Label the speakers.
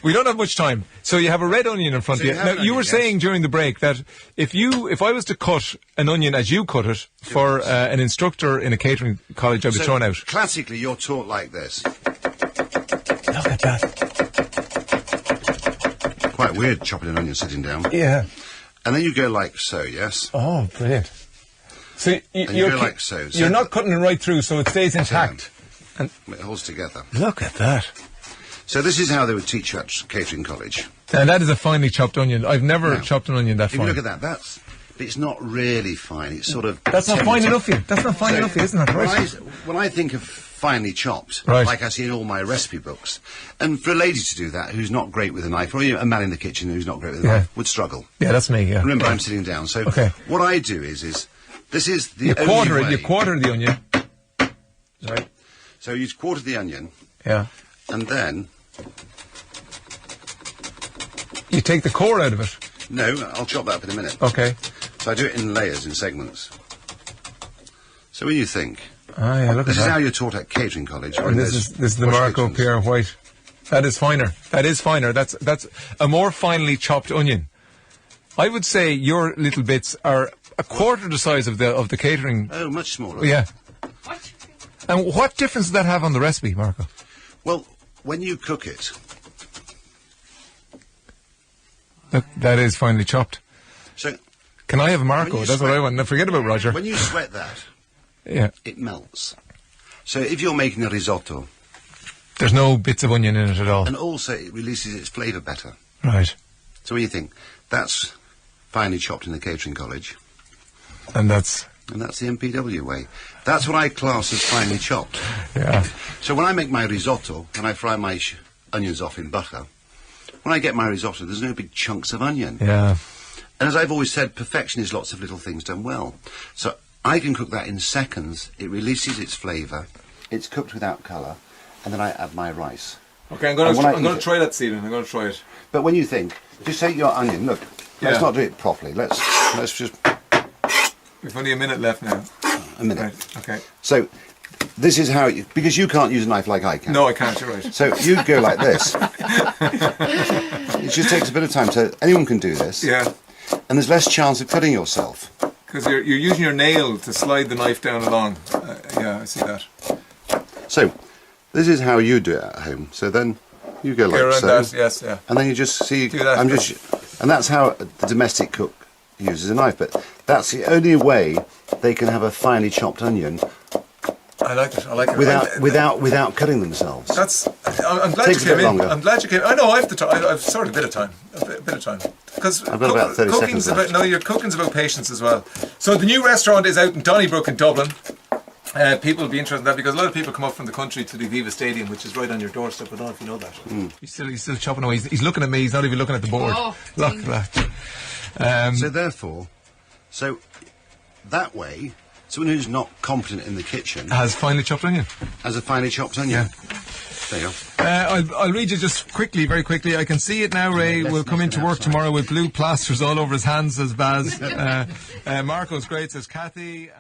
Speaker 1: We don't have much time. So you have a red onion in front of you. Now, you were saying during the break that if I was to cut an onion as you cut it for an instructor in a catering college, I'd be thrown out.
Speaker 2: Classically, you're taught like this.
Speaker 1: Look at that.
Speaker 2: Quite weird chopping an onion sitting down.
Speaker 1: Yeah.
Speaker 2: And then you go like so, yes?
Speaker 1: Oh, brilliant. So
Speaker 2: you go like so.
Speaker 1: You're not cutting it right through, so it stays intact.
Speaker 2: And it holds together.
Speaker 1: Look at that.
Speaker 2: So this is how they would teach you at catering college.
Speaker 1: And that is a finely chopped onion. I've never chopped an onion that fine.
Speaker 2: If you look at that, it's not really fine. It's sort of...
Speaker 1: That's not fine enough for you. That's not fine enough for you, isn't that right?
Speaker 2: When I think of finely chopped,
Speaker 1: right,
Speaker 2: like I see in all my recipe books, and for a lady to do that who's not great with a knife, or a man in the kitchen who's not great with a knife, would struggle.
Speaker 1: Yeah, that's me, yeah.
Speaker 2: Remember, I'm sitting down. So what I do is this is the
Speaker 1: you quarter the onion. Right.
Speaker 2: So you quarter the onion.
Speaker 1: Yeah.
Speaker 2: And then...
Speaker 1: You take the core out of it?
Speaker 2: No, I'll chop that up in a minute.
Speaker 1: Okay.
Speaker 2: So I do it in layers, in segments. So when you think...
Speaker 1: Ah, yeah, look at that.
Speaker 2: This is how you're taught at catering college.
Speaker 1: And this is the Marco Pierre White. That is finer. That is finer. That's a more finely chopped onion. I would say your little bits are a quarter the size of the catering.
Speaker 2: Oh, much smaller.
Speaker 1: Yeah. What? And what difference does that have on the recipe, Marco?
Speaker 2: Well, when you cook it...
Speaker 1: Look, that is finely chopped.
Speaker 2: So...
Speaker 1: Can I have a Marco? That's what I want. Now forget about Roger.
Speaker 2: When you sweat that...
Speaker 1: Yeah.
Speaker 2: It melts. So if you're making a risotto...
Speaker 1: There's no bits of onion in it at all.
Speaker 2: And also it releases its flavour better.
Speaker 1: Right.
Speaker 2: So when you think, that's finely chopped in the catering college.
Speaker 1: And that's
Speaker 2: the MPW way. That's what I class as finely chopped.
Speaker 1: Yeah.
Speaker 2: So when I make my risotto, and I fry my onions off in butter, when I get my risotto, there's no big chunks of onion.
Speaker 1: Yeah.
Speaker 2: And as I've always said, perfection is lots of little things done well. So I can cook that in seconds. It releases its flavour. It's cooked without colour. And then I add my rice.
Speaker 1: Okay, I'm going to try that, Stephen. I'm going to try it.
Speaker 2: But when you think, just take your onion. Look, let's not do it properly. Let's just...
Speaker 1: We've only a minute left now.
Speaker 2: A minute.
Speaker 1: Right, okay.
Speaker 2: So this is how because you can't use a knife like I can.
Speaker 1: No, I can't. You're right.
Speaker 2: So you go like this. It just takes a bit of time. So anyone can do this.
Speaker 1: Yeah.
Speaker 2: And there's less chance of cutting yourself.
Speaker 1: Because you're using your nail to slide the knife down along. Yeah, I see that.
Speaker 2: So this is how you do it at home. So then you go like so.
Speaker 1: That, yes, yeah.
Speaker 2: And then you just see.
Speaker 1: Do that.
Speaker 2: And that's how the domestic cook uses a knife. But that's the only way they can have a finely chopped onion.
Speaker 1: I like it. I like it.
Speaker 2: Without cutting themselves.
Speaker 1: I'm glad you came in. Longer. I'm glad you came. I know. I have the time. I've sort of a bit of time. A bit of time. Because
Speaker 2: I've got about 30 seconds left.
Speaker 1: Your cooking's about patience as well. So the new restaurant is out in Donnybrook in Dublin. People will be interested in that because a lot of people come up from the country to the Aviva Stadium, which is right on your doorstep. I don't know if you know that. Mm. He's still chopping away. He's looking at me. He's not even looking at the board.
Speaker 3: Oh,
Speaker 1: look at that.
Speaker 2: So therefore, that way, someone who's not competent in the kitchen
Speaker 1: has finely chopped onion.
Speaker 2: Has a finely chopped onion.
Speaker 1: Yeah.
Speaker 2: There you go.
Speaker 1: I'll read you just quickly, very quickly. I can see it now. Ray will come into work tomorrow with blue plasters all over his hands, says Baz. Marco's great, says Kathy.